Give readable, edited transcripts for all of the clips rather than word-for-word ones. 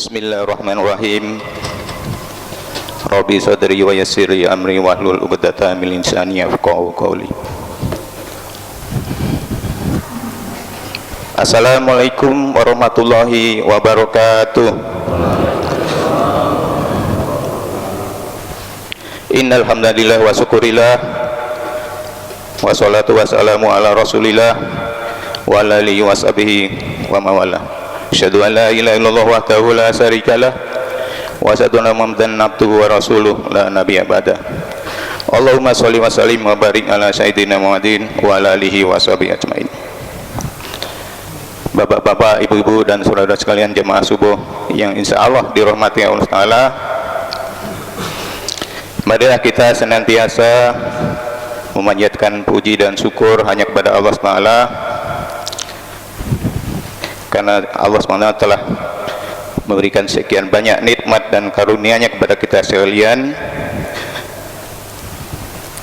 Bismillahirrahmanirrahim. Rabbi sadri wa yassirli amri wahlul 'uqdatam min lisani yafqahu qawli. Assalamualaikum warahmatullahi wabarakatuh. Innal hamdalillah wa syukurillah wa sholatu wassalamu ala rasulillah wa ala alihi wa sahbihi wa mawala. Asyhadu an la ilaha illallah wahdahu la syarikalah wa asyhadu anna Muhammadan abduhu wa rasuluh la nabiyya ba'da. Allahumma sholli wa sallim wa barik ala sayyidina Muhammadin wa ala alihi wa sahbihi ajmain. Bapak-bapak, ibu-ibu dan saudara sekalian jemaah subuh yang insyaallah dirahmati Allah Ta'ala, marilah kita senantiasa memanjatkan puji dan syukur hanya kepada Allah Ta'ala, karena Allah SWT telah memberikan sekian banyak nikmat dan karunia-Nya kepada kita sekalian.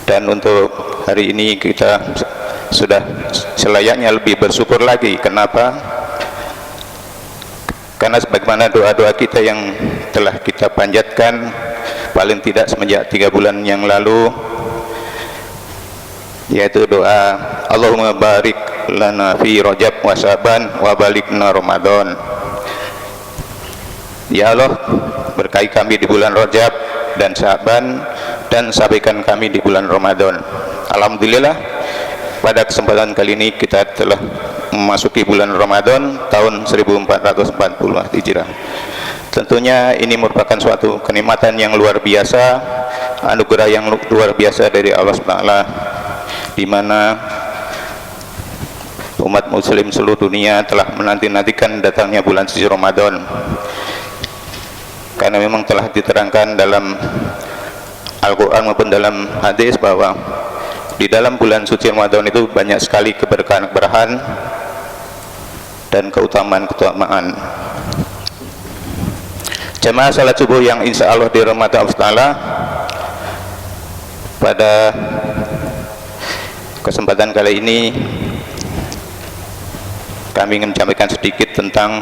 Dan untuk hari ini kita sudah selayaknya lebih bersyukur lagi. Kenapa? Karena sebagaimana doa-doa kita yang telah kita panjatkan paling tidak semenjak 3 bulan yang lalu, yaitu doa Allahumma barik lana fi Rajab wa Syaban wa balikna Ramadan. Ya Allah, berkahi kami di bulan Rajab dan Syaban, dan sampaikan kami di bulan Ramadan. Alhamdulillah, pada kesempatan kali ini kita telah memasuki bulan Ramadan tahun 1440 Hijrah. Tentunya ini merupakan suatu kenikmatan yang luar biasa, anugerah yang luar biasa dari Allah SWT, di mana umat muslim seluruh dunia telah menanti-nantikan datangnya bulan suci Ramadan. Karena memang telah diterangkan dalam Al-Quran maupun dalam hadis bahwa di dalam bulan suci Ramadan itu banyak sekali keberkahan-keberkahan dan keutamaan-keutamaan. Jemaah salat subuh yang insya Allah dirahmati Allah Ta'ala, pada kesempatan kali ini kami ingin menyampaikan sedikit tentang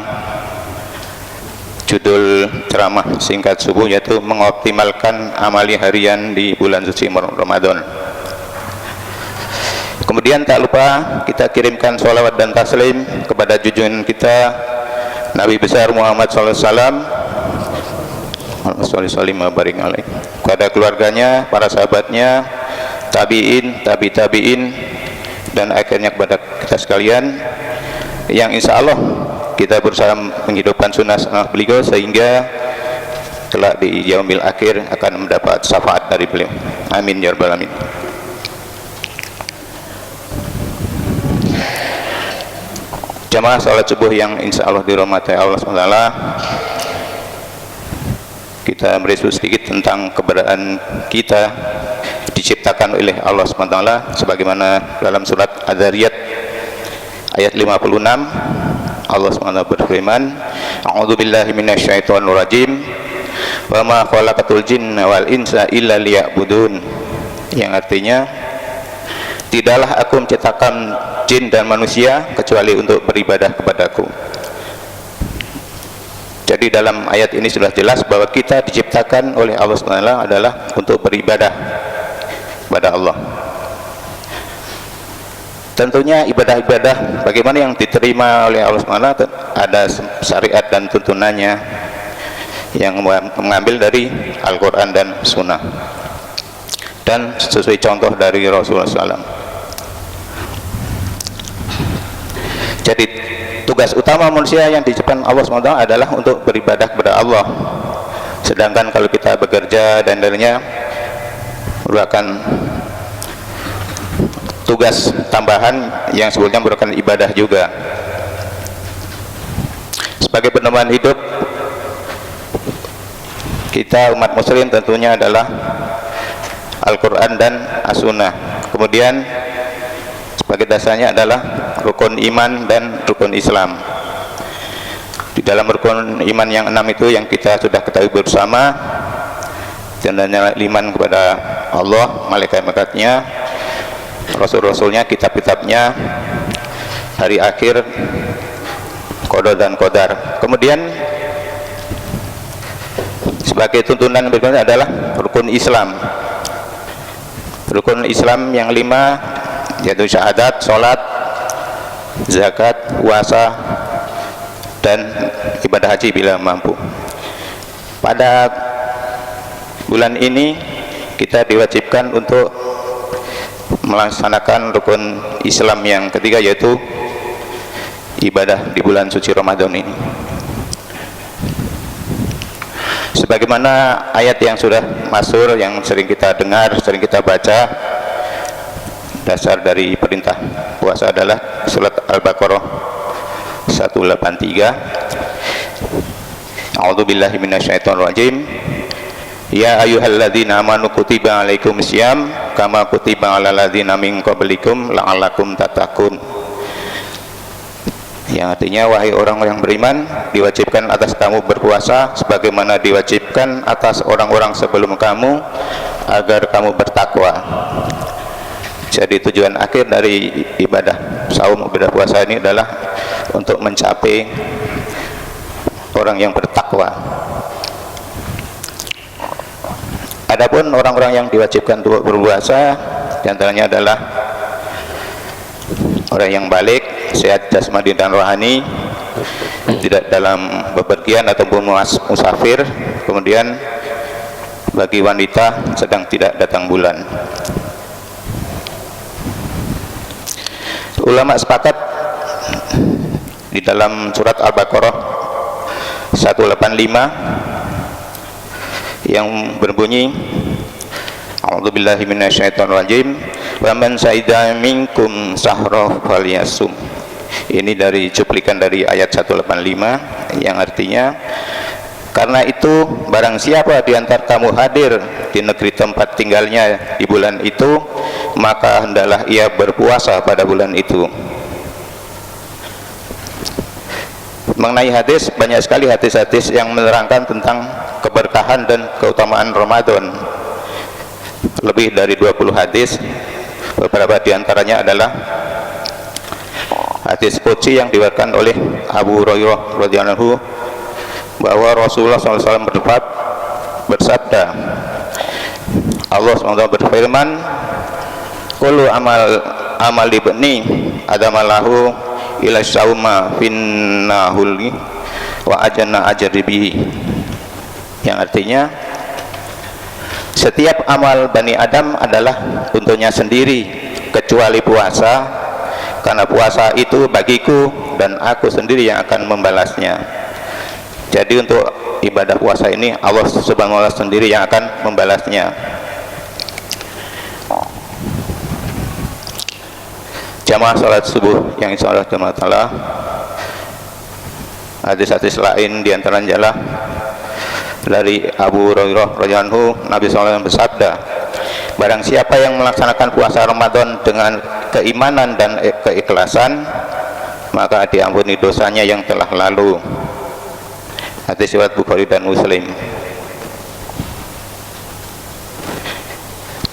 judul ceramah singkat subuh, yaitu mengoptimalkan amali harian di bulan suci Ramadan. Kemudian tak lupa kita kirimkan sholawat dan taslim kepada junjungan kita Nabi besar Muhammad SAW, kepada keluarganya, para sahabatnya, tabi'in, tabi'in, dan akhirnya kepada kita sekalian, yang insya Allah kita berusaha menghidupkan sunnah beliau sehingga kelak di yaumil akhir akan mendapat syafaat dari beliau. Amin ya rabbal alamin. Jamaah salat subuh yang insya Allah dirahmati Allah SWT, kita mereview sedikit tentang keberadaan kita diciptakan oleh Allah SWT, sebagaimana dalam surat Ad-Dzariyat ayat 56 Allah SWT berfirman, a'udzubillahi minasyaitonirrajim, wa ma khalaqatul jinna wal insa illa liya'budun, yang artinya tidaklah aku menciptakan jin dan manusia kecuali untuk beribadah kepadaku. Jadi dalam ayat ini sudah jelas bahwa kita diciptakan oleh Allah SWT adalah untuk beribadah kepada Allah. Tentunya ibadah-ibadah bagaimana yang diterima oleh Allah SWT ada syariat dan tuntunannya yang mengambil dari Al-Quran dan Sunnah, dan sesuai contoh dari Rasulullah SAW. Jadi tugas utama manusia yang diciptakan Allah SWT adalah untuk beribadah kepada Allah. Sedangkan kalau kita bekerja dan lainnya merupakan tugas tambahan yang sebetulnya merupakan ibadah juga. Sebagai pedoman hidup kita umat muslim tentunya adalah Al-Quran dan As-Sunnah. Kemudian sebagai dasarnya adalah rukun iman dan rukun Islam. Di dalam rukun iman yang 6 itu yang kita sudah ketahui bersama, tandanya iman kepada Allah, malaikat-malaikatnya, Rasul-Rasulnya, kitab-kitabnya, hari akhir, qada dan qadar. Kemudian Sebagai tuntunan berikutnya adalah rukun Islam. Rukun Islam yang 5 yaitu syahadat, sholat, zakat, puasa, dan ibadah haji bila mampu. Pada bulan ini kita diwajibkan untuk melaksanakan rukun Islam yang ketiga, yaitu ibadah di bulan suci Ramadan ini. Sebagaimana ayat yang sudah masyhur, yang sering kita dengar, sering kita baca, dasar dari perintah puasa adalah surat Al-Baqarah 183. A'udzubillahi minasyaitonirrajim. Ya ayyuhalladzina amanu kutiba alaikumusiyam kama kutiba alal ladzina min qablikum la'allakum tattaqun. Yang artinya, wahai orang-orang beriman, diwajibkan atas kamu berpuasa sebagaimana diwajibkan atas orang-orang sebelum kamu agar kamu bertakwa. Jadi tujuan akhir dari ibadah saum, ibadah puasa ini adalah untuk mencapai orang yang bertakwa. Adapun orang-orang yang diwajibkan untuk berpuasa, diantaranya adalah orang yang balik, sehat jasmani dan rohani, tidak dalam bepergian ataupun musafir, kemudian bagi wanita sedang tidak datang bulan. Ulama sepakat di dalam surat Al-Baqarah 185 yang berbunyi, A'udzubillahi minasyaitonirrajim, wa man syahida minkum sahra falyasum. Ini dari cuplikan dari ayat 185 yang artinya, karena itu barang siapa di antara kamu hadir di negeri tempat tinggalnya di bulan itu, maka hendaklah ia berpuasa pada bulan itu. Mengenai hadis, banyak sekali hadis-hadis yang menerangkan tentang keberkahan dan keutamaan Ramadan. Lebih dari 20 hadis. Beberapa diantaranya adalah hadis qudsi yang diriwayatkan oleh Abu Hurairah radhiyallahu anhu, bahwa Rasulullah SAW bersabda, Allah SWT berfirman, kullu amal ibni adamalahu ila syauma finnahuli wa ajana ajribihi. Yang artinya, setiap amal Bani Adam adalah untuknya sendiri kecuali puasa, karena puasa itu bagiku dan aku sendiri yang akan membalasnya. Jadi untuk ibadah puasa ini Allah Subhanahu wa ta'ala sendiri yang akan membalasnya. Jamaah salat subuh yang insyaallah jamaah ta'ala, hadis-hadis lain diantaranya adalah dari Abu Hurairah radhiyallahu anhu, Nabi SAW bersabda, barang siapa yang melaksanakan puasa Ramadan dengan keimanan dan keikhlasan, maka diampuni dosanya yang telah lalu. Hadis riwayat Bukhari dan Muslim.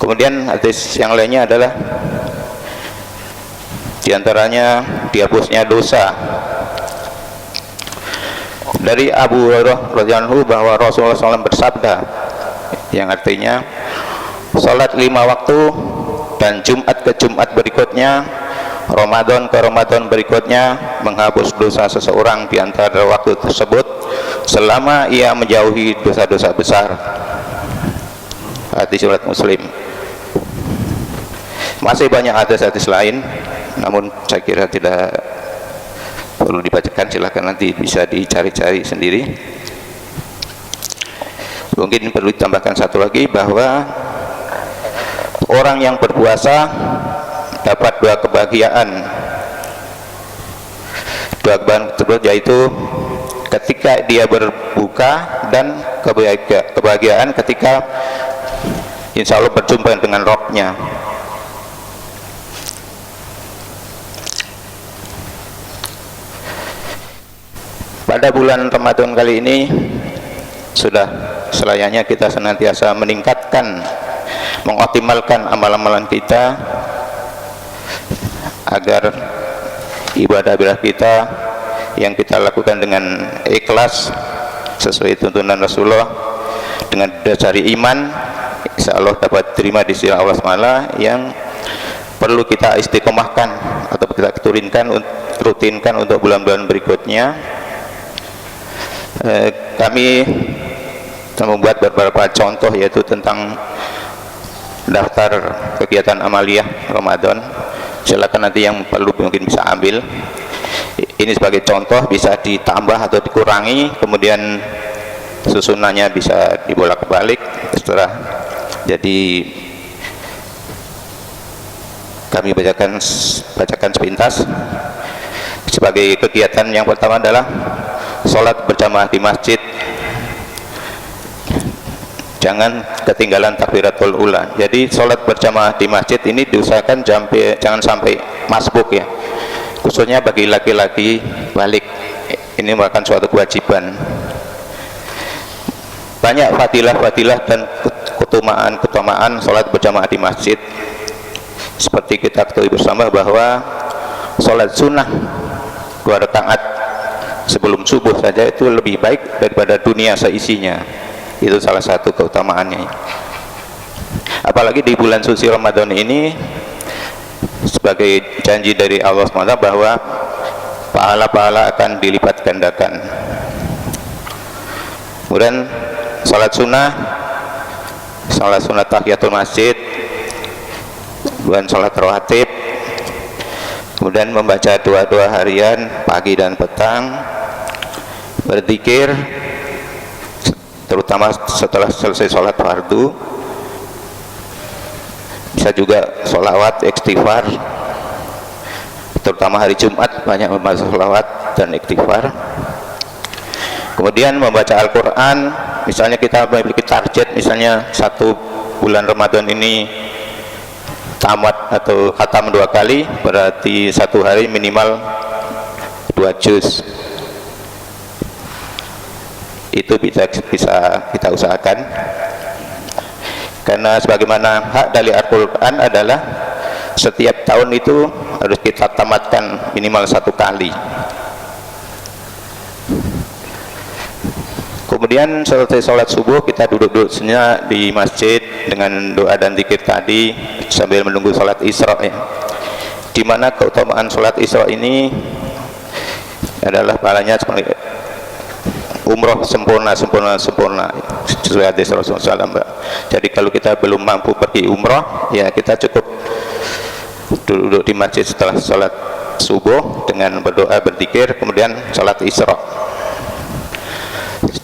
Kemudian hadis yang lainnya adalah diantaranya dihapusnya dosa. Dari Abu Hurairah radhiyallahu anhu bahwa Rasulullah SAW bersabda, yang artinya, salat 5 waktu dan Jumat ke Jumat berikutnya, Ramadan ke Ramadan berikutnya menghapus dosa seseorang di antara waktu tersebut selama ia menjauhi dosa-dosa besar. Hadis riwayat Muslim. Masih banyak hadis-hadis lain, namun saya kira tidak perlu dibacakan, silahkan nanti bisa dicari-cari sendiri. Mungkin perlu ditambahkan satu lagi, bahwa orang yang berpuasa dapat dua kebahagiaan. Dua kebahagiaan tersebut yaitu ketika dia berbuka, dan kebahagiaan ketika insya Allah berjumpa dengan Rabb-nya. Pada bulan Ramadan kali ini sudah selayaknya kita senantiasa meningkatkan, mengoptimalkan amal-amalan kita agar ibadah-ibadah kita yang kita lakukan dengan ikhlas sesuai tuntunan Rasulullah dengan dasari iman, insya Allah dapat terima di sisi Allah SWT, yang perlu kita istiqomahkan atau kita rutinkan untuk bulan-bulan berikutnya. Kami membuat beberapa contoh, yaitu tentang daftar kegiatan amaliyah Ramadan. Silakan nanti yang perlu mungkin bisa ambil. Ini sebagai contoh, bisa ditambah atau dikurangi, kemudian susunannya bisa dibolak-balik setelah. Jadi kami bacakan sepintas. Sebagai kegiatan yang pertama adalah sholat berjamaah di masjid. Jangan ketinggalan takbiratul ula. Jadi sholat berjamaah di masjid ini diusahakan jangan sampai masbuk ya, khususnya bagi laki-laki balik. Ini merupakan suatu kewajiban. Banyak fadilah-fadilah dan keutamaan sholat berjamaah di masjid. Seperti kita ketahui bersama bahwa sholat sunnah 2 rakaat sebelum subuh saja itu lebih baik daripada dunia seisinya. Itu salah satu keutamaannya. Apalagi di bulan suci Ramadan ini, sebagai janji dari Allah SWT bahwa pahala-pahala akan dilipat gandakan. Kemudian sholat sunnah tahiyatul masjid, kemudian sholat rawatib, kemudian membaca doa-doa harian pagi dan petang, berzikir terutama setelah selesai sholat fardu, bisa juga sholawat, istighfar, terutama hari Jumat banyak membaca sholawat dan istighfar. Kemudian membaca Al-Quran, misalnya kita memiliki target, misalnya 1 bulan Ramadan ini tamat atau khatam 2 kali, berarti 1 hari minimal 2 juz. Itu bisa kita usahakan, karena sebagaimana hak dari Al-Quran adalah setiap tahun itu harus kita tamatkan minimal 1 kali. Kemudian selesai sholat subuh, kita duduk-duduk sejenak di masjid dengan doa dan zikir tadi sambil menunggu sholat Isra ya. Dimana keutamaan sholat Isra ini adalah pahalanya seperti umroh sempurna sesuai hadis Rasulullah SAW. Jadi kalau kita belum mampu pergi umroh, ya kita cukup duduk di masjid setelah sholat subuh dengan berdoa, berzikir, kemudian sholat Isra.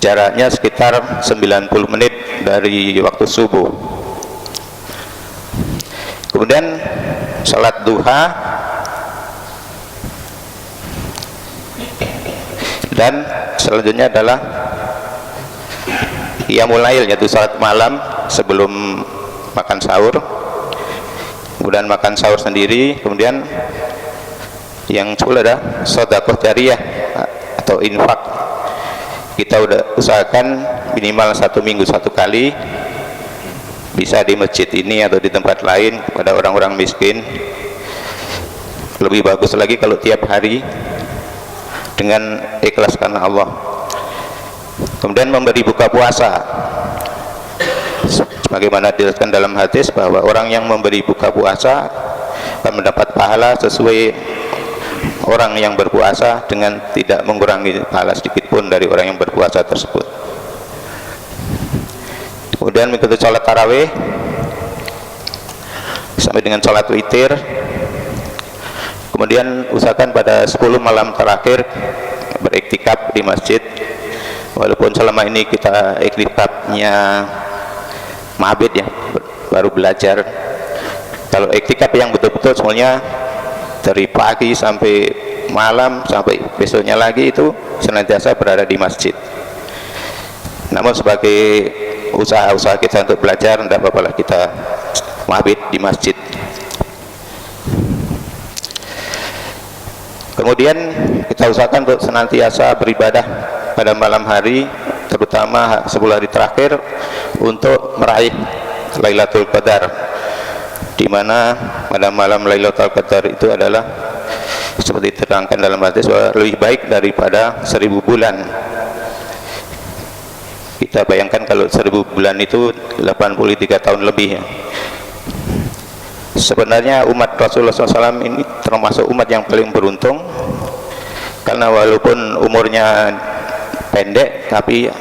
Jaraknya sekitar 90 menit dari waktu subuh. Kemudian sholat duha, dan selanjutnya adalah qiyamul lail, yaitu salat malam sebelum makan sahur. Kemudian makan sahur sendiri. Kemudian yang kedua adalah sedekah jariyah atau infak. Kita udah usahakan minimal 1 minggu 1 kali, bisa di masjid ini atau di tempat lain kepada orang-orang miskin. Lebih bagus lagi kalau tiap hari dengan ikhlas karena Allah. Kemudian memberi buka puasa, sebagaimana dijelaskan dalam hadis bahwa orang yang memberi buka puasa akan mendapat pahala sesuai orang yang berpuasa, dengan tidak mengurangi pahala sedikit pun dari orang yang berpuasa tersebut. Kemudian mengikuti sholat tarawih sampai dengan sholat witir. Kemudian usahakan pada 10 malam terakhir beriktikaf di masjid. Walaupun selama ini kita iktikafnya mabit ya, baru belajar. Kalau iktikaf yang betul-betul semuanya dari pagi sampai malam sampai besoknya lagi, itu senantiasa berada di masjid. Namun sebagai usaha-usaha kita untuk belajar, tidak apa-apalah kita mabit di masjid. Kemudian kita usahakan untuk senantiasa beribadah pada malam hari, terutama 10 hari terakhir, untuk meraih Lailatul Qadar, di mana pada malam Lailatul Qadar itu adalah seperti diterangkan dalam hadis bahwa lebih baik daripada 1000 bulan. Kita bayangkan kalau 1000 bulan itu 83 tahun lebih ya. Sebenarnya umat Rasulullah SAW ini termasuk umat yang paling beruntung, karena walaupun umurnya pendek tapi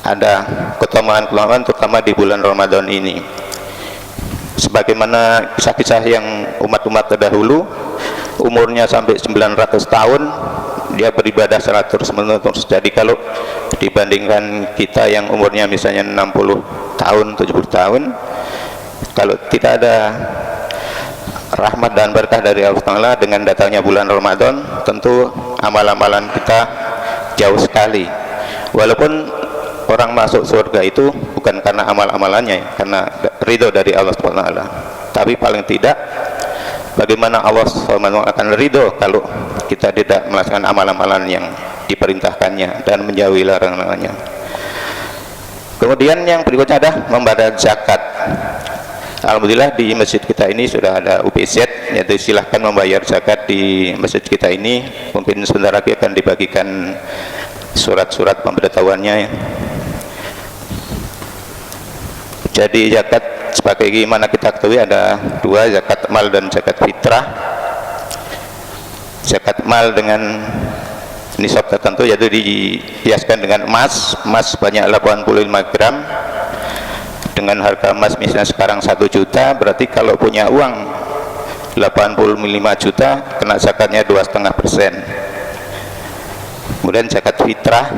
ada keutamaan-keutamaan terutama di bulan Ramadan ini. Sebagaimana kisah-kisah yang umat-umat terdahulu umurnya sampai 900 tahun dia beribadah secara terus-menerus. Jadi kalau dibandingkan kita yang umurnya misalnya 60 tahun, 70 tahun, kalau tidak ada rahmat dan berkah dari Allah Ta'ala dengan datangnya bulan Ramadan, tentu amal-amalan kita jauh sekali. Walaupun orang masuk surga itu bukan karena amal-amalannya, karena ridho dari Allah Ta'ala, tapi paling tidak bagaimana Allah SWT akan ridho kalau kita tidak melaksanakan amalan-amalan yang diperintahkannya dan menjauhi larangan-larangannya. Kemudian yang berikutnya adalah membayar zakat. Alhamdulillah di masjid kita ini sudah ada UPZ, yaitu silahkan membayar zakat di masjid kita ini. Mungkin sebentar lagi akan dibagikan surat-surat pemberitahuannya ya. Jadi zakat sebagaimana kita ketahui ada dua, zakat mal dan zakat fitrah. Zakat mal dengan nisab tertentu, yaitu dihiaskan dengan emas sebanyak 85 gram. Dengan harga emas misalnya sekarang 1 juta, berarti kalau punya uang 85 juta kena zakatnya 2,5%. Kemudian zakat fitrah,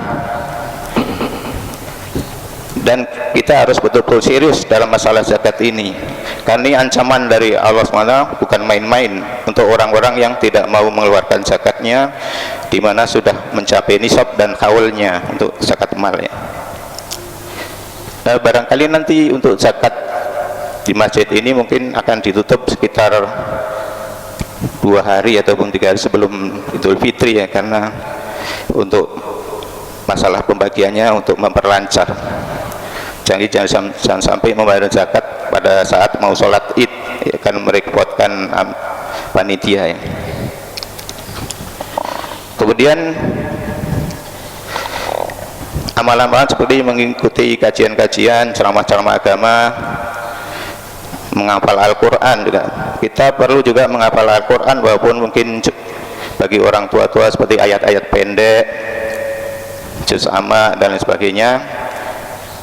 dan kita harus betul-betul serius dalam masalah zakat ini, karena ini ancaman dari Allah SWT, bukan main-main untuk orang-orang yang tidak mau mengeluarkan zakatnya, di mana sudah mencapai nisab dan haulnya untuk zakat mal ya. Nah, barangkali nanti untuk zakat di masjid ini mungkin akan ditutup sekitar 2 hari ataupun 3 hari sebelum Idul Fitri ya, karena untuk masalah pembagiannya untuk memperlancar. Jadi jangan sampai membayar zakat pada saat mau sholat id, ya, akan merepotkan panitia ya. Kemudian amalan-amalan seperti mengikuti kajian-kajian, ceramah-ceramah agama, menghafal Al-Quran juga. Kita perlu juga menghafal Al-Quran, walaupun mungkin bagi orang tua-tua seperti ayat-ayat pendek, juz amma dan lain sebagainya.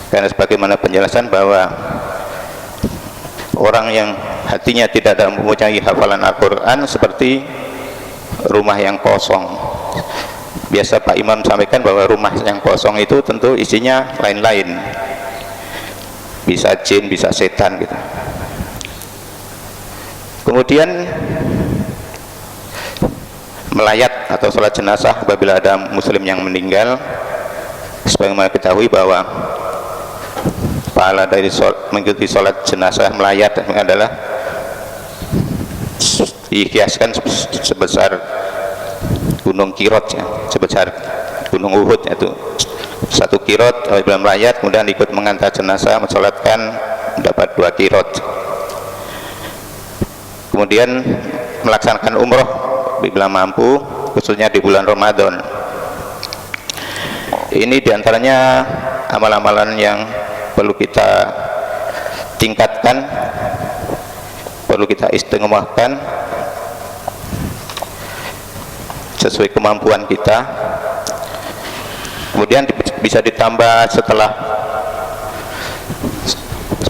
Karena sebagaimana penjelasan bahwa orang yang hatinya tidak ada mempunyai hafalan Al-Quran seperti rumah yang kosong. Biasa Pak Imam sampaikan bahwa rumah yang kosong itu tentu isinya lain-lain, bisa jin, bisa setan gitu. Kemudian melayat atau sholat jenazah apabila ada muslim yang meninggal. Sebagaimana kita ketahui bahwa pahala dari mengikuti sholat jenazah melayat adalah dihiaskan sebesar gunung Kirot ya, sebesar gunung Uhud, yaitu 1 kirot apabila melayat, kemudian ikut mengantar jenazah mensolatkan dapat 2 kirot. Kemudian melaksanakan umroh bila mampu, khususnya di bulan Ramadan. Ini diantaranya amal-amalan yang perlu kita tingkatkan, perlu kita istiqomahkan sesuai kemampuan kita. Kemudian bisa ditambah setelah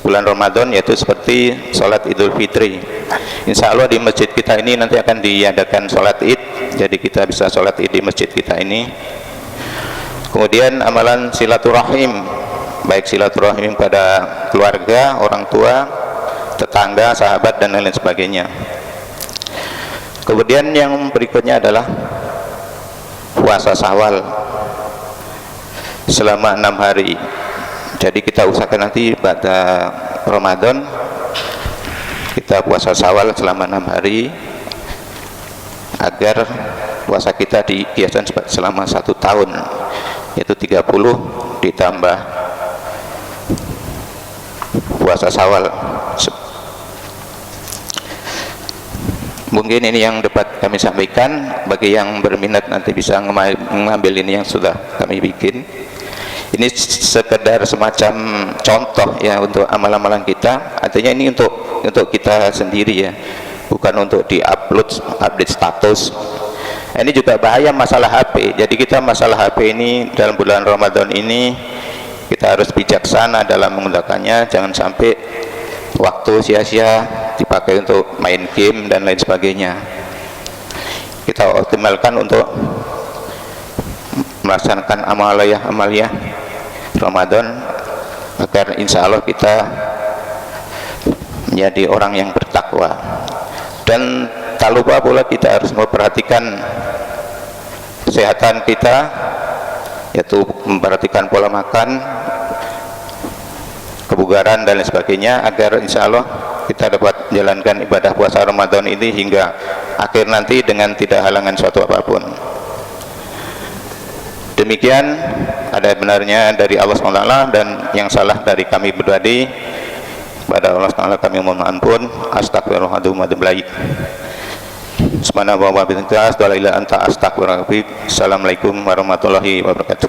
bulan Ramadan, yaitu seperti sholat Idul Fitri. Insya Allah di masjid kita ini nanti akan diadakan sholat id, jadi kita bisa sholat id di masjid kita ini. Kemudian amalan silaturahim, baik silaturahim pada keluarga, orang tua, tetangga, sahabat dan lain sebagainya. Kemudian yang berikutnya adalah puasa Syawal selama 6 hari. Jadi kita usahakan nanti pada Ramadan kita puasa Syawal selama 6 hari, agar puasa kita dihiaskan selama 1 tahun, yaitu 30 ditambah puasa Syawal. Mungkin ini yang dapat kami sampaikan. Bagi yang berminat nanti bisa mengambil ini yang sudah kami bikin. Ini sekedar semacam contoh ya untuk amalan-amalan kita, artinya ini untuk kita sendiri ya, bukan untuk update status. Ini juga bahaya masalah HP. Jadi kita masalah HP ini dalam bulan Ramadan ini kita harus bijaksana dalam menggunakannya, jangan sampai waktu sia-sia dipakai untuk main game dan lain sebagainya. Kita optimalkan untuk melaksanakan amaliyah Ramadan agar insya Allah kita menjadi orang yang bertakwa. Dan tak lupa pula kita harus memperhatikan kesehatan kita, yaitu memperhatikan pola makan, kebugaran dan lain sebagainya, agar insya Allah kita dapat menjalankan ibadah puasa Ramadan ini hingga akhir nanti dengan tidak halangan suatu apapun. Demikian ada benarnya dari Allah SWT dan yang salah dari kami pribadi. Pada Allah SWT kami mohon ampun. Astagfirullahaladzim. Assalamualaikum warahmatullahi wabarakatuh.